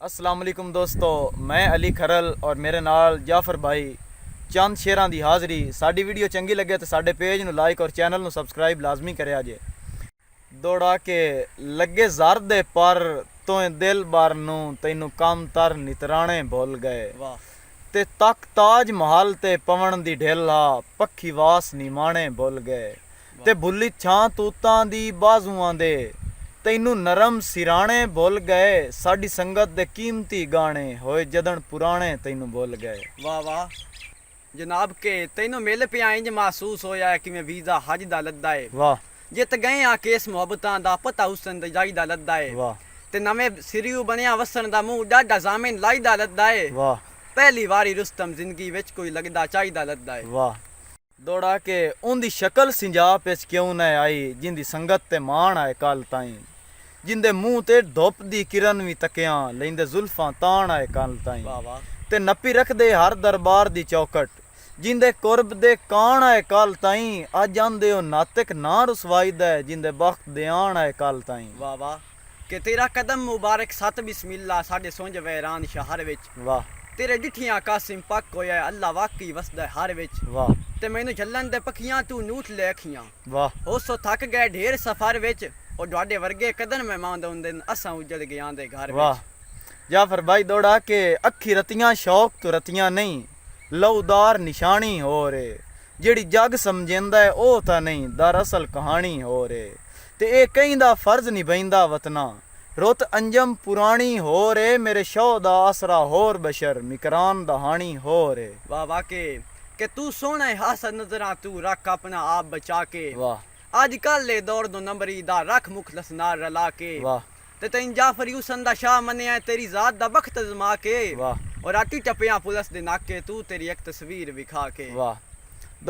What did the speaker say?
अस्सलाम वालेकुम दोस्तों, मैं अली खरल और मेरे नाल जाफर भाई चंद शेरां दी हाज़री। साडी वीडियो चंगी लगे तो साडे पेज नूं लाइक और चैनल नूं सबसक्राइब लाजमी करिया जे। दौड़ा के लगे ज़र दे पर तोए दिल बार नूं तैनूं कम तर नितराणे भुल गए। वाह ते तक ताज महल ते पवन दी ढेला पक्खी वास निमाणे भुल गए। ते भुली छां तूतां दी बाजुआं दे तैनू नरम सिराणे भुल गए। साडी संगत दे कीमती गाने होए जदन पुराने तैनू भुल गए। वाह वाह जनाब के तैनू मिल पिया इंज महसूस होया है कि मैं वीज़ा हज दा लद्दा है। वाह जित गए आ केस मुहब्बतां दा पता हुसन दा जाई दा लद्दा है। वाह ते नवे सिरियू बनया वसन दा मुंह डाडा जामिन लाई दा लद्दा है। वाह पहली वारी रुस्तम जिंदगी विच कोई लगदा चाहिदा लद्दा है। वाह दौड़ा के उनदी शक्ल सिंजाब विच क्यों न आई जिंदी संगत ते मान आए कल ताईं। जिंदे मुंह ते धुप दी किरण भी तकियां लेंदे जुल्फां ताण आए कल ताईं। वाह वाह ते नपी रखदे हर दरबार दी चौकट जिंदे कुर्ब दे कान आए कल ताईं। अज आंदे ओ नातिक ना रुसवाई दे जिंदे बख्त दे आण आए कल ताईं। वाह वाह के तेरा कदम मुबारक सत बिस्मिल्ला साडे सोंज वैरान शहर विच। वाह तेरे डिठियां कासिम पक होया अल्लाह वाकई वसदा हर विच। वाह ते मैनू झल्लन दे पखियां तू नूठ ले अखियां। वाह होसो थक गए ढेर सफर विच और डोडे वर्गे कदन मेहमान दे असां उजड़ गया दे घर वाह विच। जाफर भाई दौड़ा के अखी रतियां शौक तो रतियां नहीं लौदार निशानी हो रे जेड़ी जग समझेंदा है ओ ता नहीं दरअसल कहानी हो रे। ते ए कहीं दा फर्ज निभाइंदा वतना रुत अंजम पुरानी हो रे। मेरे शौ दा आसरा होर बशर मिकरान दा हानी हो रे। वाह वाह के तू सोना हासन नजरा तू रख अपना आप बचा के। वाह आज कल ले दौड़ दो नंबरी दा रख मुखलस नार रला के। वाह ते तैन जाफर यूसन दा शाह मन्या तेरी जात दा बख्त जमा के। वाह और आटी टपियां पुलिस दे नाके तू तेरी एक तस्वीर विखा के। वाह